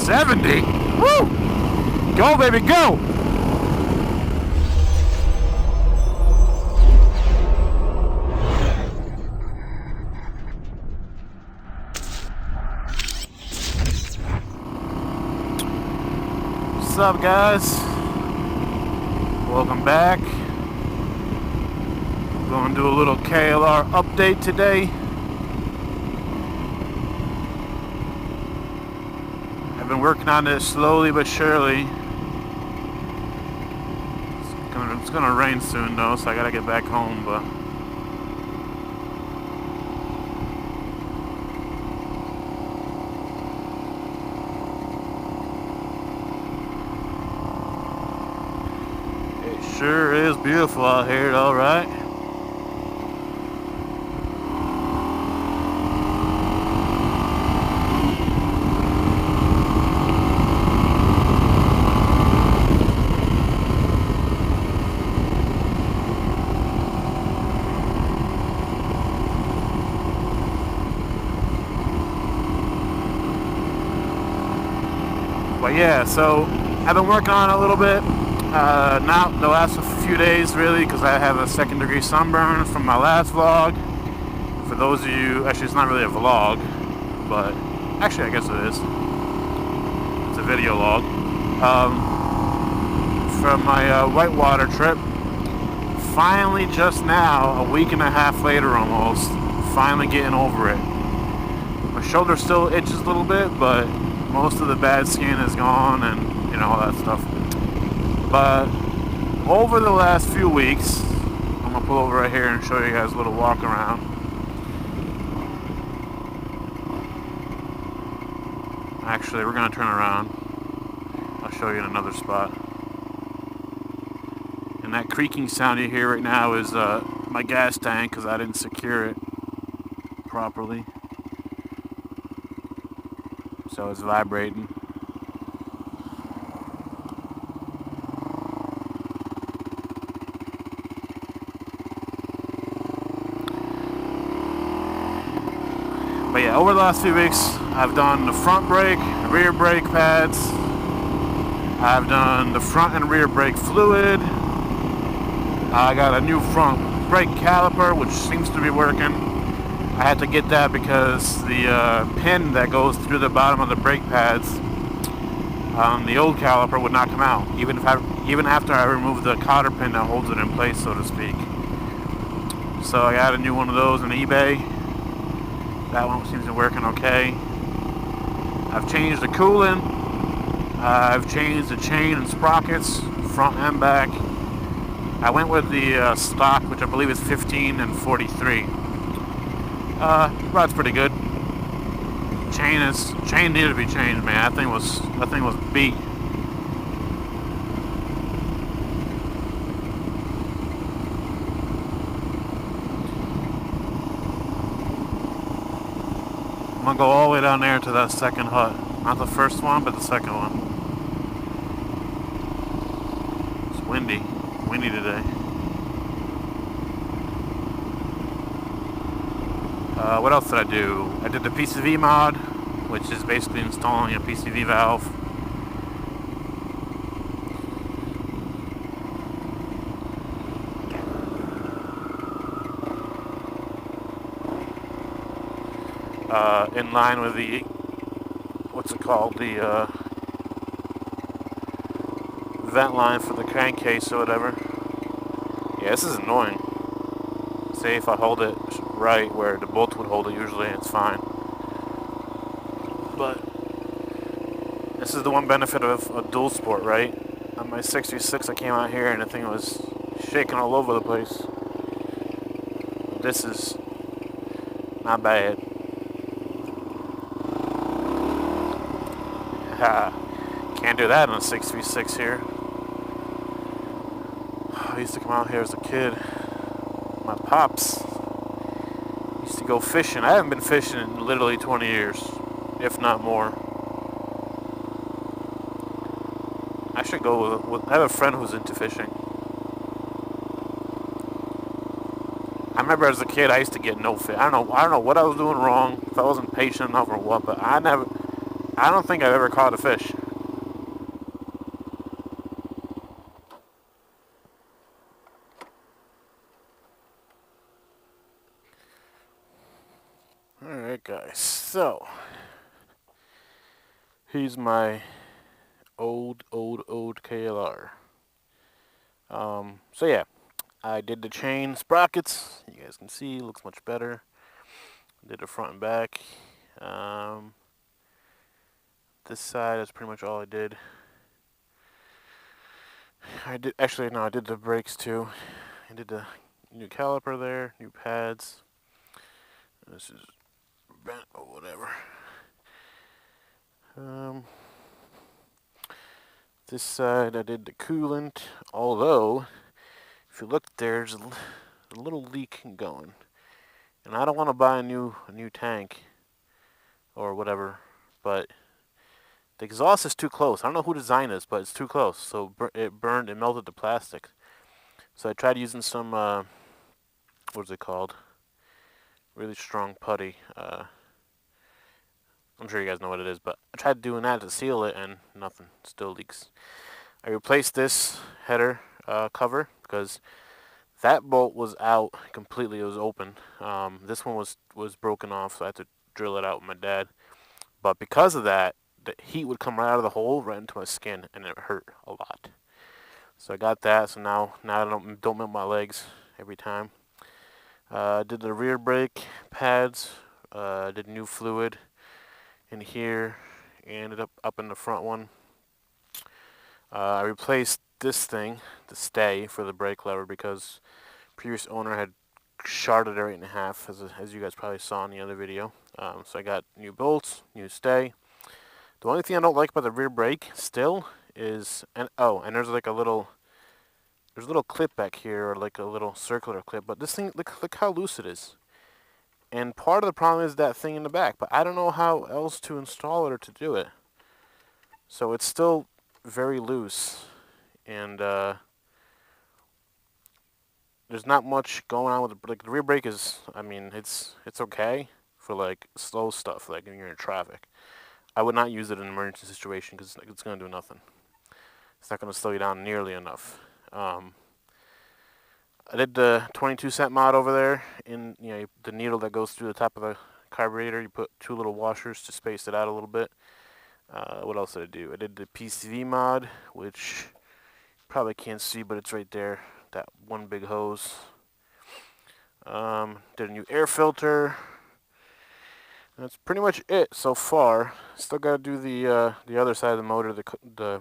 70? Woo! Go, baby, go! What's up, guys? Welcome back. We're going to do a little KLR update today. I've been working on this slowly but surely. It's gonna rain soon though, so I gotta get back home, but it sure is beautiful out here, alright. But yeah, so I've been working on it a little bit, not the last few days really, because I have a 2nd degree sunburn from my last vlog. For those of you, actually it's not really a vlog, but actually I guess it is. It's a video log. From my whitewater trip, finally just now, a week and a half later almost, finally getting over it. My shoulder still itches a little bit, but most of the bad skin is gone and, you know, all that stuff. But over the last few weeks, I'm going to pull over right here and show you guys a little walk around. Actually, we're going to turn around. I'll show you in another spot. And that creaking sound you hear right now is my gas tank, because I didn't secure it properly. So it's vibrating. But yeah, over the last few weeks, I've done the front brake, rear brake pads. I've done the front and rear brake fluid. I got a new front brake caliper, which seems to be working. I had to get that because the pin that goes through the bottom of the brake pads on the old caliper would not come out, even after I removed the cotter pin that holds it in place, so to speak. So I got a new one of those on eBay. That one seems to be working okay. I've changed the coolant. I've changed the chain and sprockets, front and back. I went with the stock, which I believe is 15 and 43. Rod's pretty good. Chain needed to be changed, man. That thing was beat. I'm gonna go all the way down there to that second hut. Not the first one, but the second one. It's windy today. What else did I do? I did the PCV mod, which is basically installing a PCV valve. In line with the, what's it called, the vent line for the crankcase or whatever. Yeah, this is annoying. Say if I hold it right where the bolt would hold it, usually it's fine. But this is the one benefit of a dual sport, right? On my 66 I came out here and the thing was shaking all over the place. This is not bad. Can't do that in a 6v6 here. I used to come out here as a kid. My pops used to go fishing. I haven't been fishing in literally 20 years, if not more. I should go with I have a friend who's into fishing. I remember as a kid I used to get no fish. I don't know what I was doing wrong, if I wasn't patient enough or what, but I I don't think I've ever caught a fish. Alright guys, so here's my old KLR. So yeah, I did the chain sprockets. You guys can see, looks much better. Did the front and back. This side is pretty much all I did. I did the brakes too. I did the new caliper there, new pads. This is bent or whatever. This side I did the coolant, although if you look there's a little leak going. And I don't want to buy a new tank or whatever, but the exhaust is too close. I don't know who designed this, but it's too close. So it melted the plastic. So I tried using some, what is it called? Really strong putty. I'm sure you guys know what it is, but I tried doing that to seal it and nothing. Still leaks. I replaced this header cover because that bolt was out completely. It was open. This one was broken off, so I had to drill it out with my dad. But because of that, the heat would come right out of the hole right into my skin, and it hurt a lot. So I got that. So now I don't melt my legs every time. Did the rear brake pads. Did new fluid in here. Ended up in the front one. I replaced this thing, the stay for the brake lever, because previous owner had sharded it right in half, as you guys probably saw in the other video. So I got new bolts, new stay. The only thing I don't like about the rear brake still is, and there's like a little clip back here, or like a little circular clip, but this thing, look how loose it is. And part of the problem is that thing in the back, but I don't know how else to install it or to do it. So it's still very loose, and there's not much going on with the rear brake is, I mean, it's okay for like slow stuff, like when you're in traffic. I would not use it in an emergency situation because it's going to do nothing. It's not going to slow you down nearly enough. I did the 22-cent mod over there. In the needle that goes through the top of the carburetor, you put 2 little washers to space it out a little bit. What else did I do? I did the PCV mod, which you probably can't see, but it's right there. That one big hose. Did a new air filter. That's pretty much it so far. Still got to do the other side of the motor, the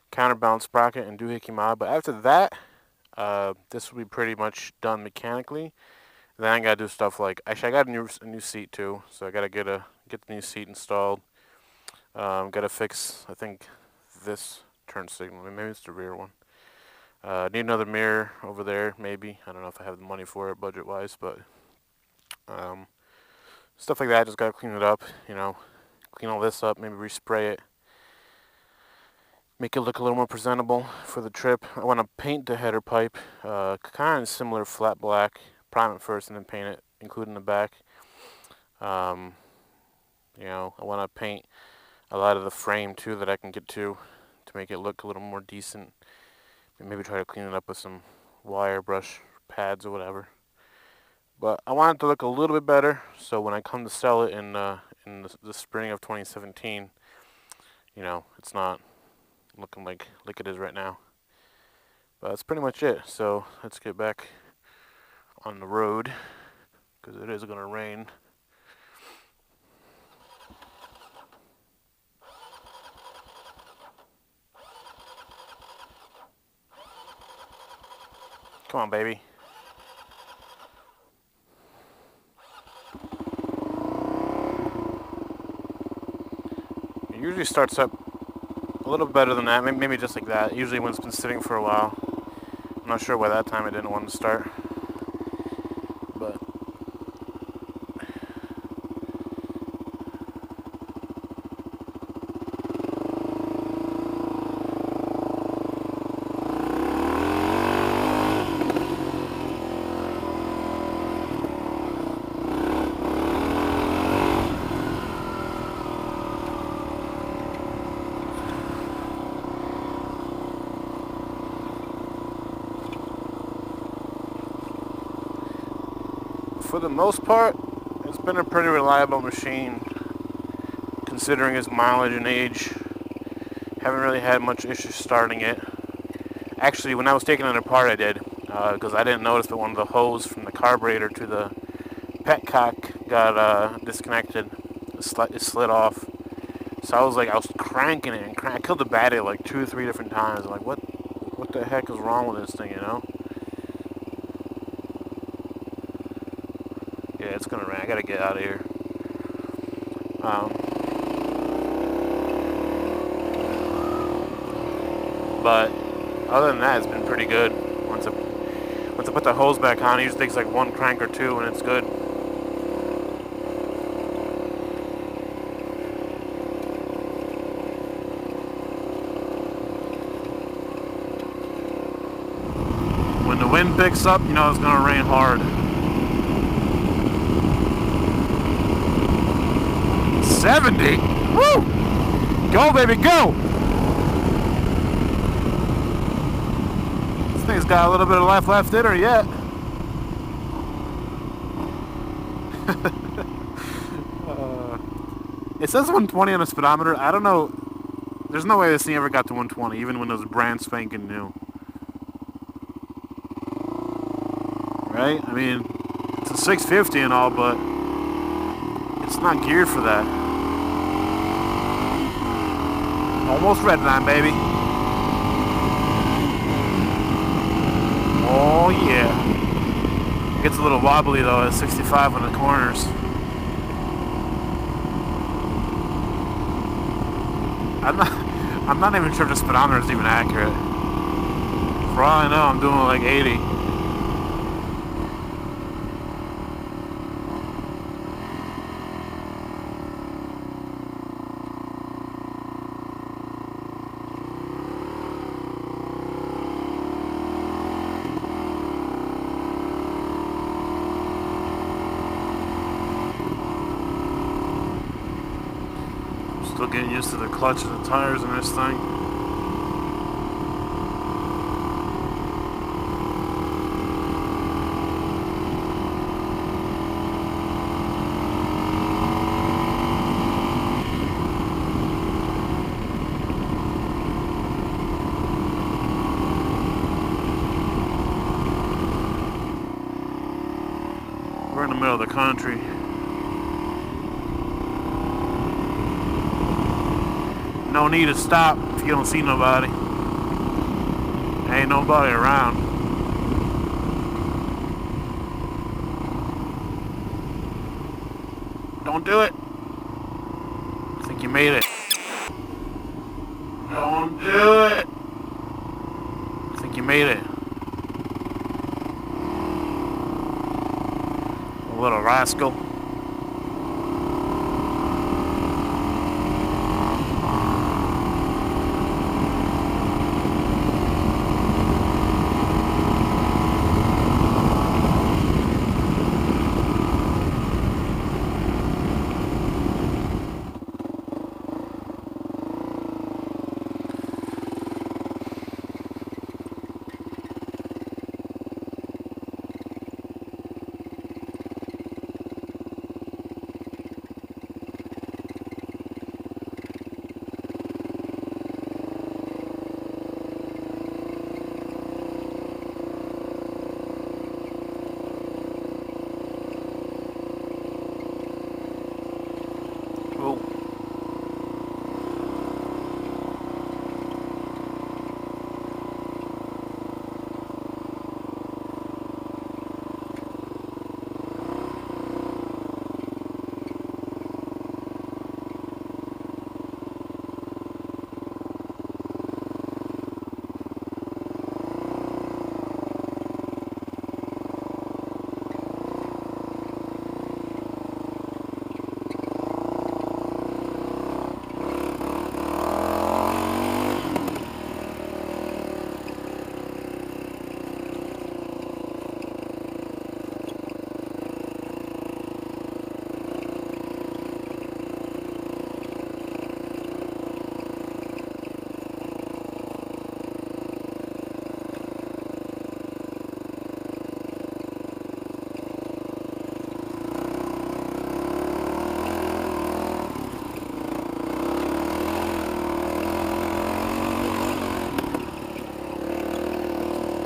counterbalance sprocket and doohickey mod. But after that, this will be pretty much done mechanically. Then I gotta do stuff like, actually I got a new seat too, so I gotta get the new seat installed. Gotta fix, I think, this turn signal. Maybe it's the rear one. Need another mirror over there, maybe. I don't know if I have the money for it budget wise, but stuff like that. Just gotta clean it up, clean all this up, maybe respray it, make it look a little more presentable for the trip. I want to paint the header pipe, kind of similar flat black. Prime it first and then paint it, including the back. I want to paint a lot of the frame too that I can get to make it look a little more decent. And maybe try to clean it up with some wire brush pads or whatever. But I want it to look a little bit better, so when I come to sell it in the spring of 2017, it's not looking like it is right now. But that's pretty much it. So let's get back on the road, because it is going to rain. Come on, baby. It usually starts up a little better than that, maybe just like that. Usually when it's been sitting for a while. I'm not sure why that time I didn't want to start. But for the most part, it's been a pretty reliable machine, considering its mileage and age. Haven't really had much issues starting it. Actually, when I was taking it apart, I did, because I didn't notice that one of the hose from the carburetor to the petcock got disconnected. It slid off. So I was cranking it, and I killed the battery like 2 or 3 different times. I'm like, what the heck is wrong with this thing, you know? Yeah, it's gonna rain. I gotta get out of here. But other than that, it's been pretty good. Once I put the hose back on, it usually takes like 1 crank or 2, and it's good. When the wind picks up, you know it's gonna rain hard. 70? Woo! Go, baby, go! This thing's got a little bit of life left in her yet. It says 120 on the speedometer. I don't know. There's no way this thing ever got to 120, even when it was brand spanking new. Right? I mean, it's a 650 and all, but it's not geared for that. Almost red line, baby. Oh yeah. It gets a little wobbly though at 65 on the corners. I'm not even sure if the speedometer is even accurate. For all I know, I'm doing like 80. Still getting used to the clutch and the tires in this thing. We're in the middle of the country. No need to stop if you don't see nobody. Ain't nobody around. Don't do it. I think you made it. Don't do it. I think you made it. A little rascal.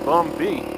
bumpy.